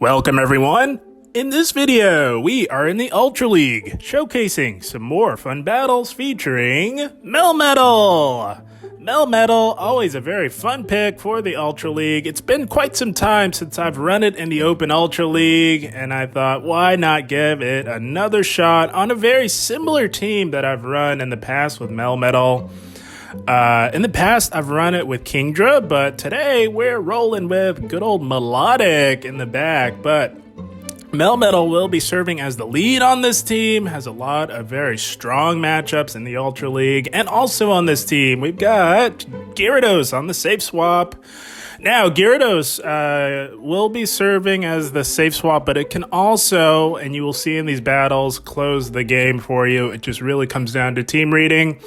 Welcome everyone! In this video, we are in the Ultra League, showcasing some more fun battles featuring Melmetal! Melmetal, always a very fun pick for the Ultra League. It's been quite some time since I've run it in the Open Ultra League, and I thought, why not give it another shot on a very similar team that I've run in the past with Melmetal. In the past, I've run it with Kingdra, but today we're rolling with good old Milotic in the back. But Melmetal will be serving as the lead on this team, has a lot of very strong matchups in the Ultra League. And also on this team, we've got Gyarados on the safe swap. Now, Gyarados will be serving as the safe swap, but it can also, and you will see in these battles, close the game for you. It just really comes down to team reading.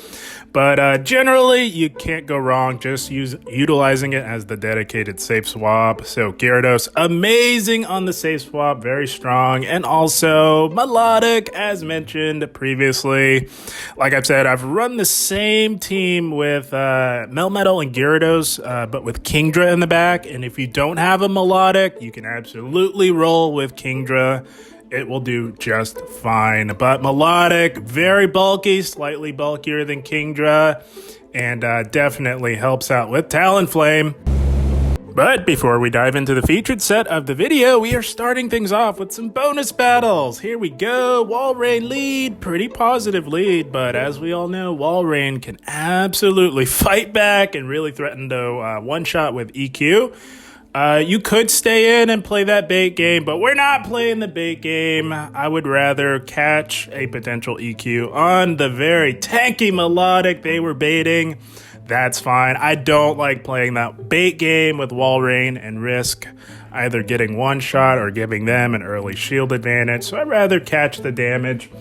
But generally, you can't go wrong just utilizing it as the dedicated safe swap. So Gyarados, amazing on the safe swap, very strong. And also Milotic, as mentioned previously. Like I've said, I've run the same team with Melmetal and Gyarados, but with Kingdra in the back. And if you don't have a Milotic, you can absolutely roll with Kingdra. It will do just fine. But Milotic, very bulky, slightly bulkier than Kingdra, and definitely helps out with Talonflame. But before we dive into the featured set of the video, we are starting things off with some bonus battles. Here we go. Walrein lead, pretty positive lead, but as we all know, Walrein can absolutely fight back and really threaten to one-shot with EQ. You could stay in and play that bait game, but we're not playing the bait game. I would rather catch a potential EQ on the very tanky Milotic they were baiting. That's fine. I don't like playing that bait game with Walrein and risk either getting one shot or giving them an early shield advantage. So I'd rather catch the damage.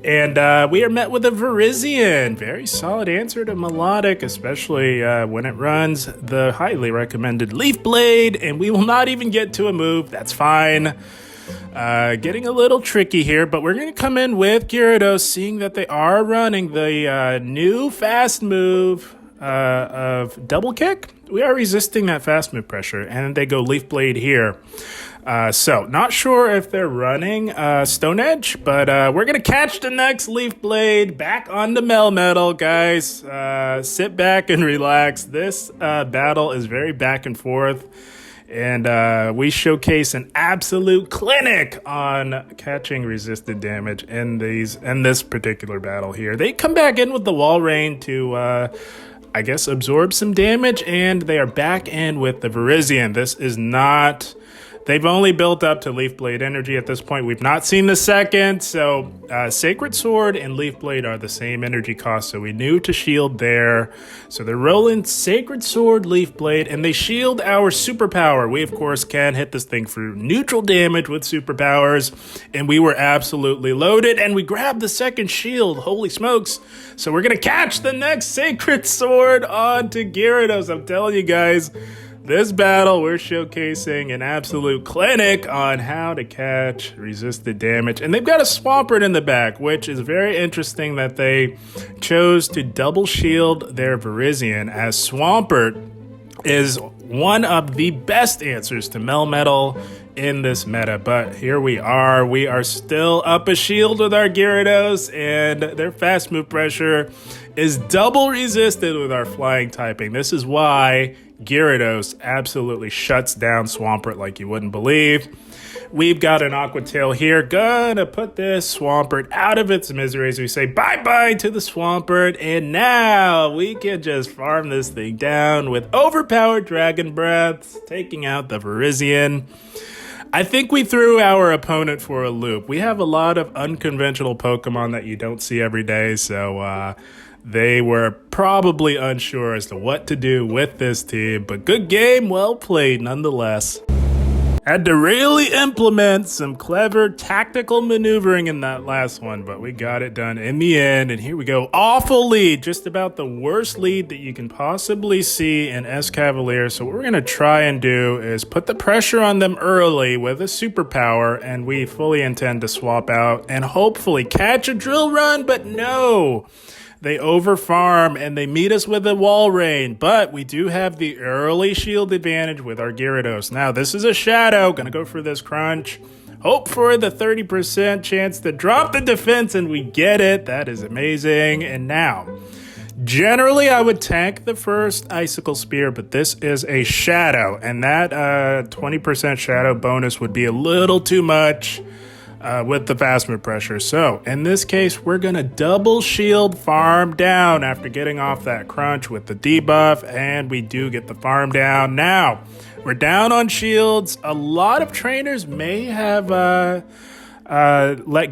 And we are met with a Virizion. Very solid answer to Milotic, especially when it runs the highly recommended Leaf Blade. And we will not even get to a move. That's fine. Getting a little tricky here, but we're going to come in with Gyarados, seeing that they are running the new fast move of Double Kick. We are resisting that fast move pressure, and they go Leaf Blade here. So, not sure if they're running Stone Edge, but we're going to catch the next Leaf Blade back onto Melmetal, guys. Sit back and relax. This battle is very back and forth, and we showcase an absolute clinic on catching resisted damage in this particular battle here. They come back in with the Walrein to I guess absorb some damage, and they are back in with the Virizion. This is not... They've only built up to Leaf Blade energy at this point. We've not seen the second, so Sacred Sword and Leaf Blade are the same energy cost, so we knew to shield there. So they're rolling Sacred Sword, Leaf Blade, and they shield our superpower. We, of course, can hit this thing for neutral damage with superpowers, and we were absolutely loaded, and we grabbed the second shield. Holy smokes. So we're going to catch the next Sacred Sword onto Gyarados. I'm telling you guys, this battle, we're showcasing an absolute clinic on how to catch resisted damage. And they've got a Swampert in the back, which is very interesting that they chose to double shield their Virizion, as Swampert is one of the best answers to Melmetal in this meta. But here we are still up a shield with our Gyarados, and their fast move pressure is double resisted with our flying typing. This is why Gyarados absolutely shuts down Swampert like you wouldn't believe. We've got an Aqua Tail here. Gonna put this Swampert out of its misery as we say bye-bye to the Swampert. And now we can just farm this thing down with overpowered Dragon Breaths, taking out the Virizion. I think we threw our opponent for a loop. We have a lot of unconventional Pokemon that you don't see every day, so they were probably unsure as to what to do with this team, but good game, well played nonetheless. Had to really implement some clever tactical maneuvering in that last one, but we got it done in the end. And here we go. Awful lead. Just about the worst lead that you can possibly see in Escavalier. So what we're going to try and do is put the pressure on them early with a superpower, and we fully intend to swap out and hopefully catch a drill run, but no. They overfarm and they meet us with a wall rain, but we do have the early shield advantage with our Gyarados. Now, this is a Shadow. Gonna go for this crunch. Hope for the 30% chance to drop the defense, and we get it. That is amazing. And now, generally, I would tank the first Icicle Spear, but this is a Shadow, and that 20% Shadow bonus would be a little too much with the fast move pressure. So, in this case, we're going to double shield farm down after getting off that crunch with the debuff, and we do get the farm down. Now, we're down on shields. A lot of trainers may have let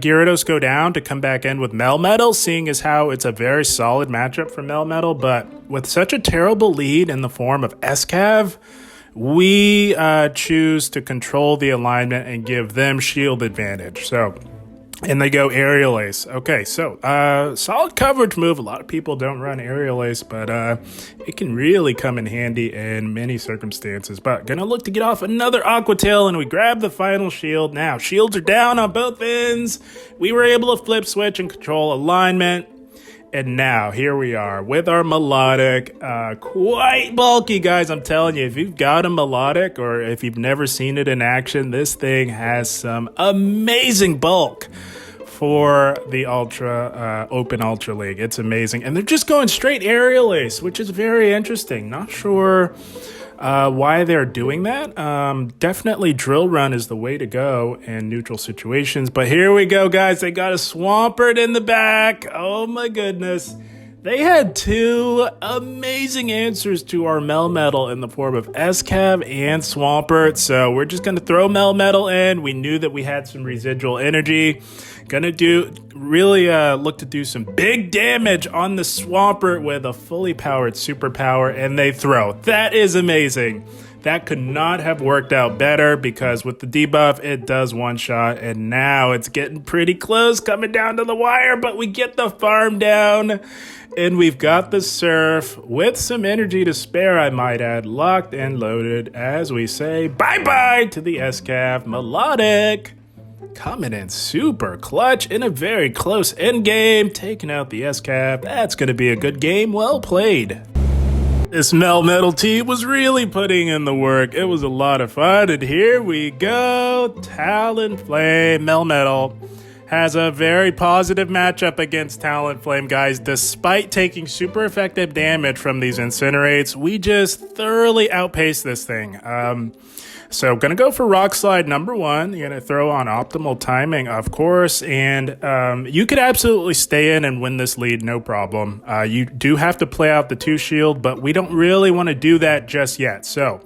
Gyarados go down to come back in with Melmetal, seeing as how it's a very solid matchup for Melmetal, but with such a terrible lead in the form of SCAV, we choose to control the alignment and give them shield advantage. So, and they go Aerial Ace. Okay, so solid coverage move. A lot of people don't run Aerial Ace, but it can really come in handy in many circumstances. But gonna look to get off another Aqua Tail, and we grab the final shield. Now, shields are down on both ends. We were able to flip switch and control alignment. And now, here we are with our Milotic. Quite bulky, guys. I'm telling you, if you've got a Milotic or if you've never seen it in action, this thing has some amazing bulk for the Open Ultra League. It's amazing. And they're just going straight Aerial Ace, which is very interesting. Not sure why they're doing that. Definitely Drill Run is the way to go in neutral situations. But here we go, guys. They got a Swampert in the back. Oh my goodness. They had two amazing answers to our Melmetal in the form of SCAV and Swampert. So we're just going to throw Melmetal in. We knew that we had some residual energy. Gonna look to do some big damage on the Swampert with a fully powered superpower, and they throw. That is amazing. That could not have worked out better because with the debuff, it does one shot, and now it's getting pretty close, coming down to the wire, but we get the farm down, and we've got the Surf with some energy to spare, I might add, locked and loaded as we say bye-bye to the SCAV Milotic. Coming in super clutch in a very close end game, taking out the SCAV. That's going to be a good game. Well played. This Melmetal team was really putting in the work. It was a lot of fun, and here we go. Talonflame. Melmetal has a very positive matchup against Talonflame, guys. Despite taking super effective damage from these Incinerates, we just thoroughly outpaced this thing. So gonna go for Rock Slide number one. You're gonna throw on optimal timing, of course, and you could absolutely stay in and win this lead, no problem. You do have to play out the 2 shield, but we don't really want to do that just yet. So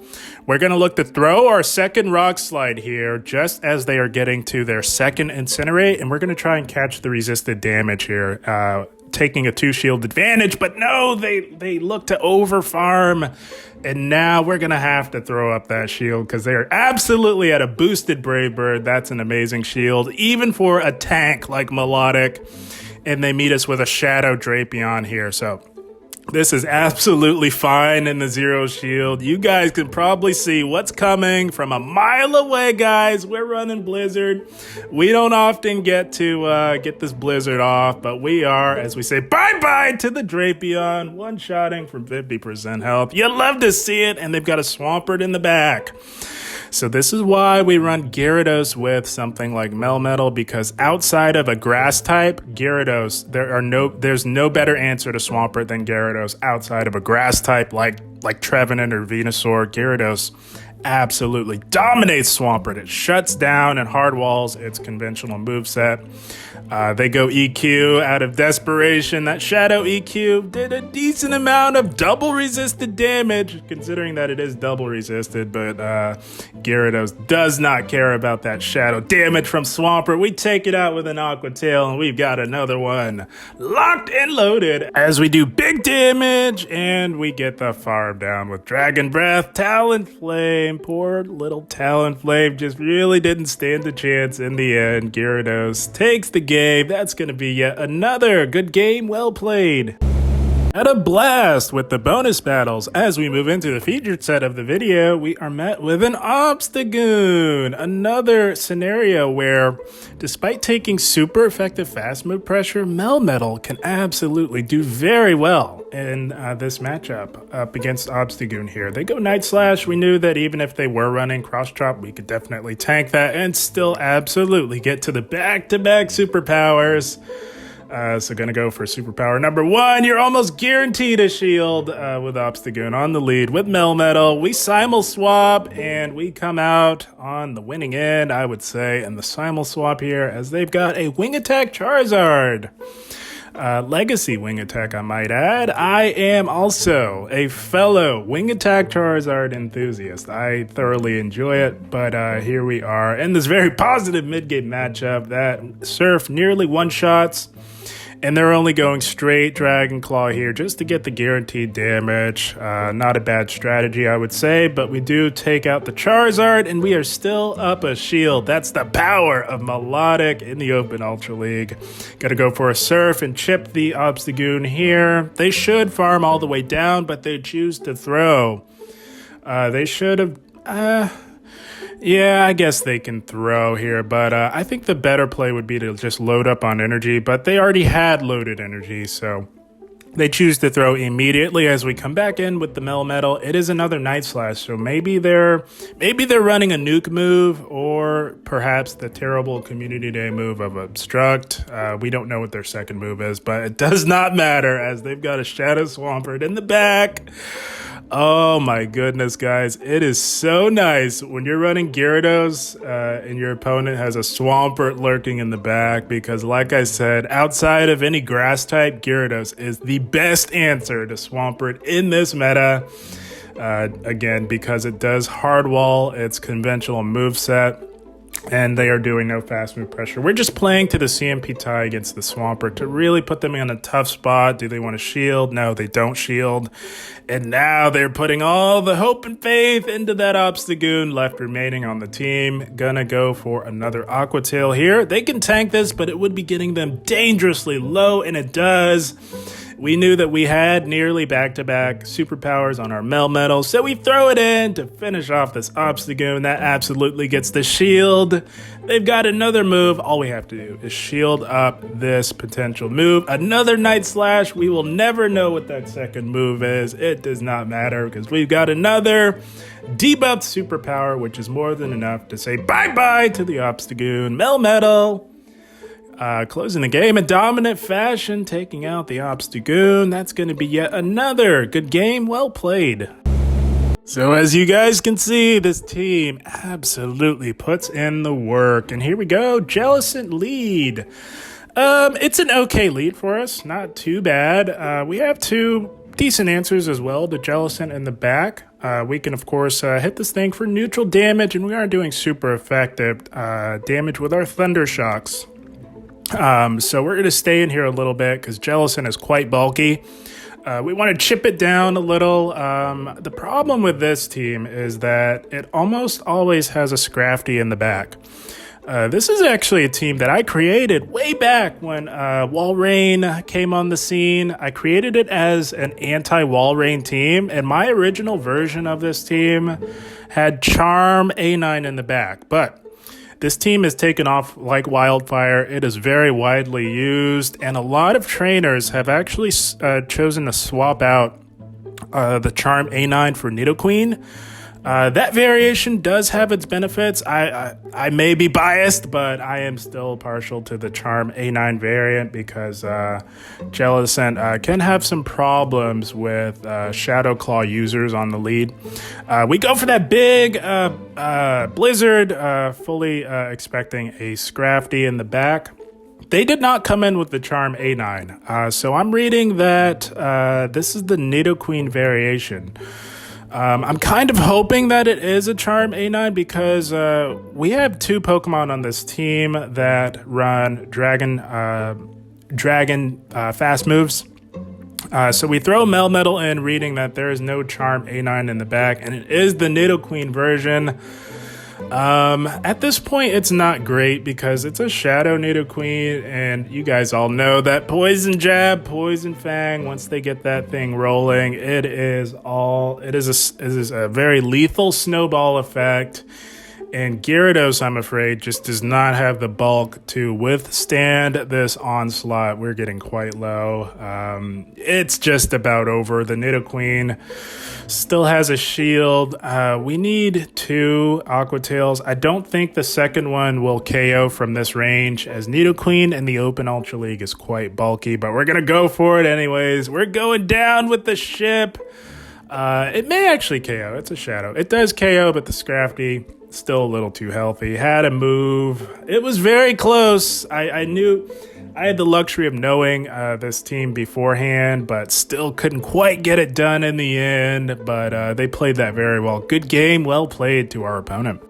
we're gonna look to throw our second Rock Slide here, just as they are getting to their second Incinerate, and we're gonna try and catch the resisted damage here. Taking a 2 shield advantage, but no, they look to overfarm, and now we're gonna have to throw up that shield because they are absolutely at a boosted Brave Bird. That's an amazing shield, even for a tank like Milotic, and they meet us with a Shadow Drapion here, so this is absolutely fine in the 0 shield. You guys can probably see what's coming from a mile away, guys. We're running Blizzard. We don't often get to get this Blizzard off, but we are, as we say, bye-bye to the Drapion. One-shotting from 50% health. You love to see it, and they've got a Swampert in the back. So this is why we run Gyarados with something like Melmetal, because outside of a grass type, Gyarados, there's no better answer to Swampert than Gyarados outside of a grass type like Trevenant or Venusaur. Gyarados absolutely dominates Swampert. It shuts down and hard walls its conventional moveset. They go EQ out of desperation. That Shadow EQ did a decent amount of double resisted damage, considering that it is double resisted, but Gyarados does not care about that Shadow damage from Swampert. We take it out with an Aqua Tail, and we've got another one locked and loaded as we do big damage, and we get the farm down with Dragon Breath. Talonflame, poor little Talonflame, just really didn't stand a chance in the end. Gyarados takes the game. That's going to be yet another good game. Well played. At a blast with the bonus battles. As we move into the featured set of the video, we are met with an Obstagoon. Another scenario where, despite taking super effective fast move pressure, Melmetal can absolutely do very well in this matchup up against Obstagoon here. They go Night Slash. We knew that even if they were running Cross Chop, we could definitely tank that and still absolutely get to the back-to-back superpowers. So gonna go for superpower number 1. You're almost guaranteed a shield with Obstagoon on the lead with Melmetal. We simul swap and we come out on the winning end, I would say, in the simul swap here, as they've got a Wing Attack Charizard. Legacy Wing Attack, I might add. I am also a fellow Wing Attack Charizard enthusiast. I thoroughly enjoy it, but here we are in this very positive mid-game matchup that Surf nearly one-shots. And they're only going straight Dragon Claw here just to get the guaranteed damage. Not a bad strategy, I would say, but we do take out the Charizard, and we are still up a shield. That's the power of Milotic in the Open Ultra League. Gotta go for a Surf and chip the Obstagoon here. They should farm all the way down, but they choose to throw. They should have... Yeah, I guess they can throw here, but I think the better play would be to just load up on energy, but they already had loaded energy, so they choose to throw immediately as we come back in with the Melmetal. It is another Night Slash, so maybe they're running a nuke move, or perhaps the terrible Community Day move of Obstruct. We don't know what their second move is, but it does not matter as they've got a Shadow Swampert in the back. Oh my goodness, guys. It is so nice when you're running Gyarados and your opponent has a Swampert lurking in the back, because like I said, outside of any grass type, Gyarados is the best answer to Swampert in this meta. Again, because it does hard wall its conventional moveset, and they are doing no fast move pressure. We're just playing to the CMP tie against the Swampert to really put them in a tough spot. Do they want to shield? No, they don't shield. And now they're putting all the hope and faith into that Obstagoon left remaining on the team. Gonna go for another Aqua Tail here. They can tank this, but it would be getting them dangerously low, and it does. We knew that we had nearly back-to-back superpowers on our Melmetal, so we throw it in to finish off this Obstagoon. That absolutely gets the shield. They've got another move. All we have to do is shield up this potential move. Another Night Slash. We will never know what that second move is. It does not matter because we've got another debuffed superpower, which is more than enough to say bye-bye to the Obstagoon. Melmetal. Closing the game in dominant fashion, taking out the Obstagoon. That's going to be yet another good game. Well played. So as you guys can see, this team absolutely puts in the work. And here we go, Jellicent lead. It's an okay lead for us, not too bad. We have two decent answers as well to Jellicent in the back. We can, of course, hit this thing for neutral damage, and we are doing super effective damage with our Thunder Shocks. So we're going to stay in here a little bit because Jellicent is quite bulky. We want to chip it down a little. The problem with this team is that it almost always has a Scrafty in the back. This is actually a team that I created way back when Walrein came on the scene. I created it as an anti-Walrein team, and my original version of this team had Charm A9 in the back, but this team has taken off like wildfire. It is very widely used, and a lot of trainers have actually chosen to swap out the Charm A9 for Nidoqueen. That variation does have its benefits. I may be biased, but I am still partial to the Charm A9 variant because Jellicent can have some problems with Shadow Claw users on the lead. We go for that big Blizzard, fully expecting a Scrafty in the back. They did not come in with the Charm A9, so I'm reading that this is the Nidoqueen variation. I'm kind of hoping that it is a Charm A9 because we have two Pokemon on this team that run Dragon fast moves. So we throw Melmetal in, reading that there is no Charm A9 in the back, and it is the Nidoqueen version. At this point, it's not great because it's a Shadow Nidoqueen, and you guys all know that Poison Jab, Poison Fang, once they get that thing rolling, it is a very lethal snowball effect. And Gyarados, I'm afraid, just does not have the bulk to withstand this onslaught. We're getting quite low. It's just about over. The Nidoqueen still has a shield. We need 2 Aqua Tails. I don't think the second one will KO from this range, as Nidoqueen in the Open Ultra League is quite bulky, but we're going to go for it anyways. We're going down with the ship. It may actually KO. It's a Shadow. It does KO, but the Scrafty still a little too healthy. Had a move. It was very close. I knew I had the luxury of knowing this team beforehand, but still couldn't quite get it done in the end. But they played that very well. Good game, well played to our opponent.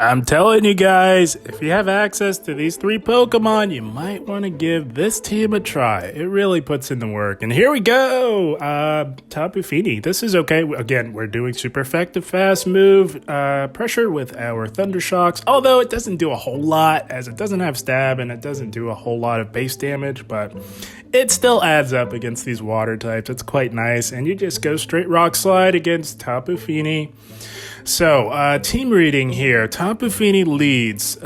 I'm telling you guys, if you have access to these 3 Pokemon, you might want to give this team a try. It really puts in the work. And here we go! Tapu Fini. This is okay. Again, we're doing super effective fast move pressure with our Thunder Shocks, although it doesn't do a whole lot, as it doesn't have stab and it doesn't do a whole lot of base damage, but it still adds up against these water types. It's quite nice. And you just go straight Rock Slide against Tapu Fini. So, team reading here. Tapu Fini leads.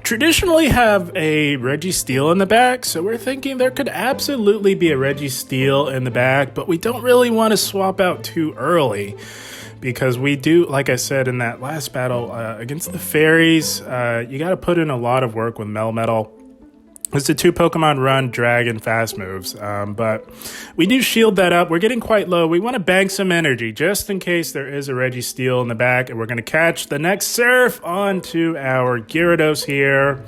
Traditionally have a Registeel in the back, so we're thinking there could absolutely be a Registeel in the back, but we don't really want to swap out too early, because we do, like I said in that last battle, against the fairies, you got to put in a lot of work with Melmetal. It's a 2 Pokemon run dragon fast moves, but we do shield that up. We're getting quite low. We want to bank some energy just in case there is a Registeel in the back, and we're going to catch the next Surf onto our Gyarados here.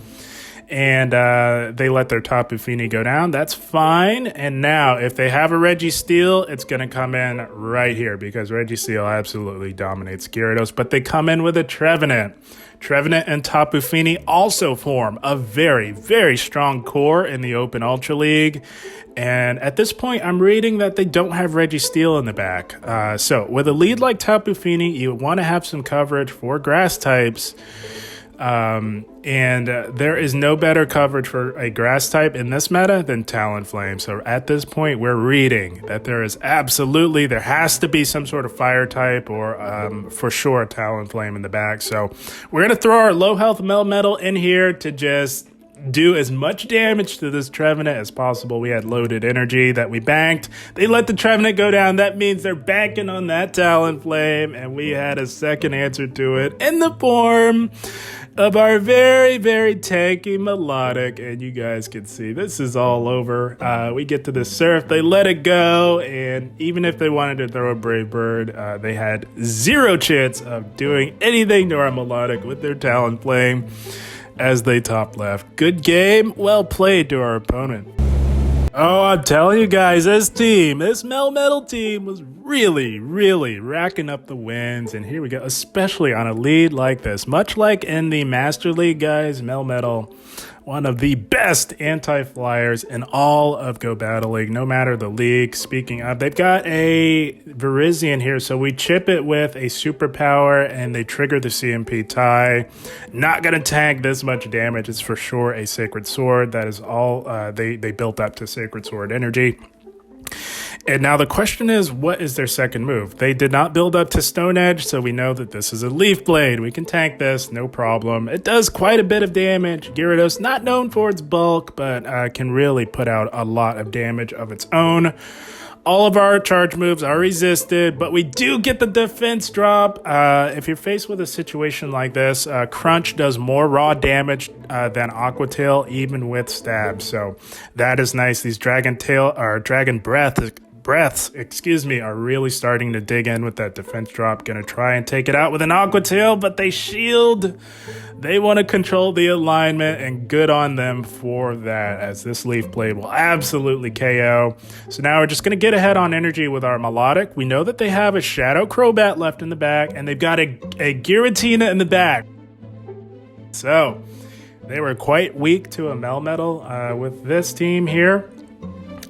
And they let their Tapu Fini go down. That's fine. And now, if they have a Registeel, it's going to come in right here, because Registeel absolutely dominates Gyarados. But they come in with a Trevenant. Trevenant and Tapu Fini also form a very, very strong core in the Open Ultra League. And at this point, I'm reading that they don't have Registeel in the back. So with a lead like Tapu Fini, you want to have some coverage for grass types. There is no better coverage for a grass type in this meta than Talonflame. So at this point, we're reading that there has to be some sort of fire type, or for sure a Talonflame in the back. So we're going to throw our low health Melmetal in here to just do as much damage to this Trevenant as possible. We had loaded energy that we banked. They let the Trevenant go down. That means they're banking on that Talonflame, and we had a second answer to it in the form of our very, very tanky Milotic. And you guys can see this is all over. We get to the Surf, they let it go, and even if they wanted to throw a Brave Bird, they had 0 chance of doing anything to our Milotic with their Talonflame as they top left. Good game, well played to our opponent. Oh, I'm telling you guys, this Melmetal team was really, really racking up the wins. And here we go, especially on a lead like this. Much like in the Master League, guys, Melmetal, one of the best anti-flyers in all of Go Battle League, no matter the league. Speaking of, they've got a Virizion here, so we chip it with a superpower, and they trigger the CMP tie. Not going to tank this much damage. It's for sure a Sacred Sword. That is all they built up to Sacred Sword energy. And now the question is, what is their second move? They did not build up to Stone Edge, so we know that this is a Leaf Blade. We can tank this, no problem. It does quite a bit of damage. Gyarados, not known for its bulk, but can really put out a lot of damage of its own. All of our charge moves are resisted, but we do get the defense drop. If you're faced with a situation like this, Crunch does more raw damage than Aqua Tail, even with stab. So that is nice. These Dragon Breaths, are really starting to dig in with that defense drop. Gonna try and take it out with an Aqua Tail, but they shield. They want to control the alignment, and good on them for that, as this Leaf Blade will absolutely KO. So now we're just going to get ahead on energy with our Milotic. We know that they have a Shadow Crobat left in the back, and they've got a Giratina in the back. So they were quite weak to a Melmetal with this team here.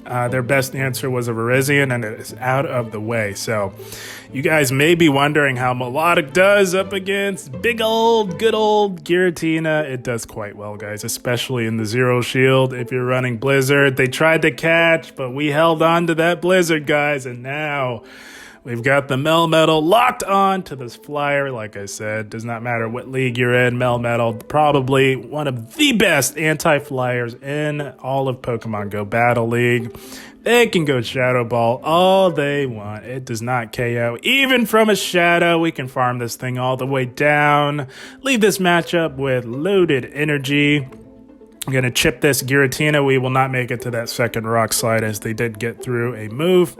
Their best answer was a Virizion, and it is out of the way. So you guys may be wondering how Milotic does up against good old Giratina. It does quite well, guys, especially in the Zero Shield. If you're running Blizzard, they tried to catch, but we held on to that Blizzard, guys, and now we've got the Melmetal locked on to this flyer. Like I said, does not matter what league you're in, Melmetal, probably one of the best anti-flyers in all of Pokemon Go Battle League. They can go Shadow Ball all they want. It does not KO. Even from a Shadow, we can farm this thing all the way down. Leave this matchup with loaded energy. I'm going to chip this Giratina. We will not make it to that second Rock Slide as they did get through a move.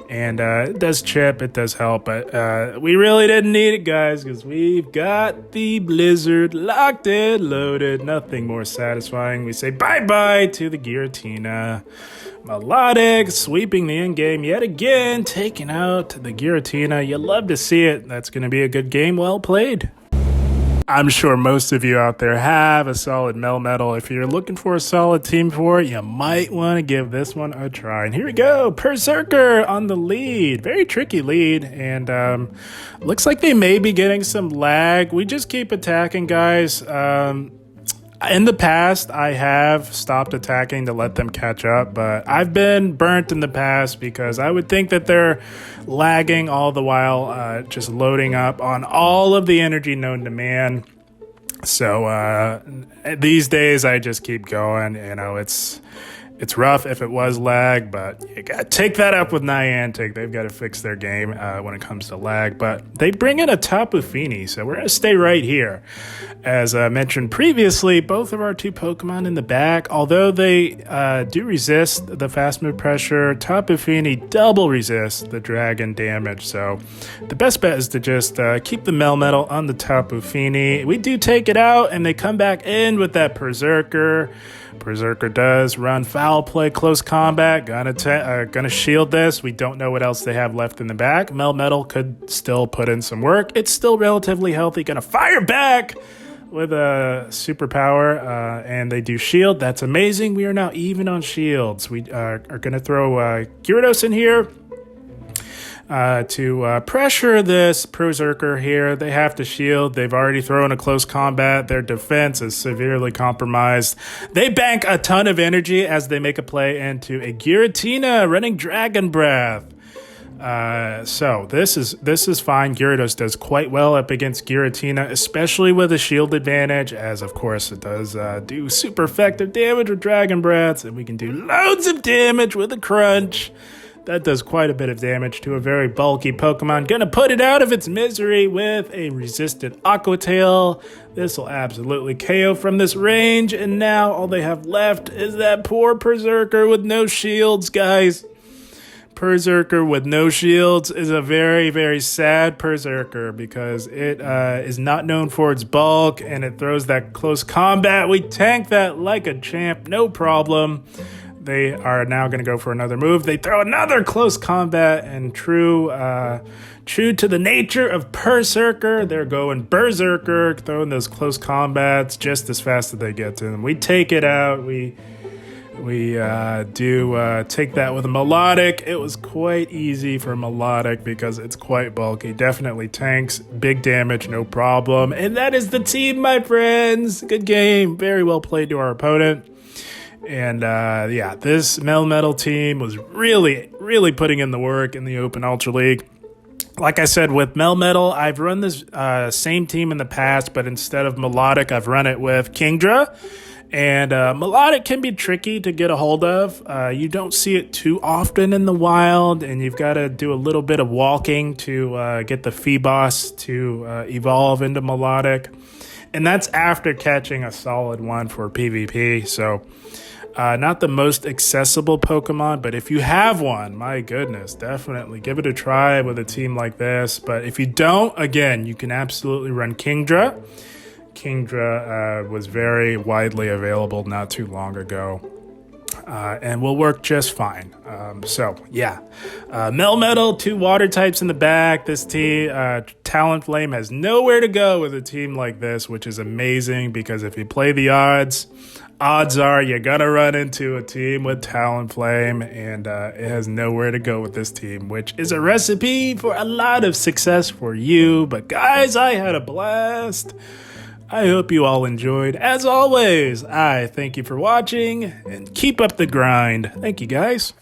And it does chip, it does help, but we really didn't need it, guys, because we've got the Blizzard locked and loaded. Nothing more satisfying. We say bye-bye to the Giratina. Milotic sweeping the end game yet again, taking out the Giratina. You love to see it. That's going to be a good game. Well played. I'm sure most of you out there have a solid Melmetal. If you're looking for a solid team for it, you might want to give this one a try. And here we go, Berserker on the lead. Very tricky lead, and looks like they may be getting some lag. We just keep attacking, guys. In the past, I have stopped attacking to let them catch up, but I've been burnt in the past because I would think that they're lagging all the while, just loading up on all of the energy known to man. So these days, I just keep going. You know, it's rough if it was lag, but you got to take that up with Niantic. They've got to fix their game when it comes to lag. But they bring in a Tapu Fini, so we're going to stay right here. As mentioned previously, both of our two Pokemon in the back, although they do resist the fast move pressure, Tapu Fini double resists the dragon damage. So the best bet is to just keep the Melmetal on the Tapu Fini. We do take it out, and they come back in with that Berserker. Berserker does run foul play, close combat, gonna shield this. We don't know what else they have left in the back. Melmetal could still put in some work. It's still relatively healthy, gonna fire back with a superpower, and they do shield. That's amazing. We are now even on shields. We are gonna throw Gyarados in here to pressure this Berserker here. They have to shield. They've already thrown a close combat. Their defense is severely compromised. They bank a ton of energy as they make a play into a Giratina running Dragon Breath. So this is fine. Gyarados does quite well up against Giratina, especially with a shield advantage, as of course it does do super effective damage with Dragon Breaths, and we can do loads of damage with a Crunch. That does quite a bit of damage to a very bulky Pokemon. Gonna put it out of its misery with a resistant Aqua Tail. This will absolutely KO from this range. And now all they have left is that poor Berserker with no shields, guys. Berserker with no shields is a very, very sad Berserker because it is not known for its bulk and it throws that close combat. We tank that like a champ, no problem. They are now going to go for another move. They throw another close combat, and true to the nature of Berserker, they're going Berserker, throwing those close combats just as fast as they get to them. We take it out. We do take that with a Milotic. It was quite easy for Milotic because it's quite bulky. Definitely tanks, big damage, no problem. And that is the team, my friends. Good game. Very well played to our opponent. And yeah, this Melmetal team was really, really putting in the work in the Open Ultra League. Like I said, with Melmetal, I've run this same team in the past, but instead of Milotic, I've run it with Kingdra. And Milotic can be tricky to get a hold of. You don't see it too often in the wild, and you've got to do a little bit of walking to get the Feebas to evolve into Milotic. And that's after catching a solid one for PvP, so not the most accessible Pokemon, but if you have one, my goodness, definitely give it a try with a team like this. But if you don't, again, you can absolutely run Kingdra. Kingdra was very widely available not too long ago, and will work just fine. So, yeah. Melmetal, 2 water types in the back. This team, Talonflame has nowhere to go with a team like this, which is amazing because if you play the odds are you're gonna run into a team with Talonflame, and it has nowhere to go with this team, which is a recipe for a lot of success for you. But guys, I had a blast. I hope you all enjoyed. As always, I thank you for watching, and keep up the grind. Thank you, guys.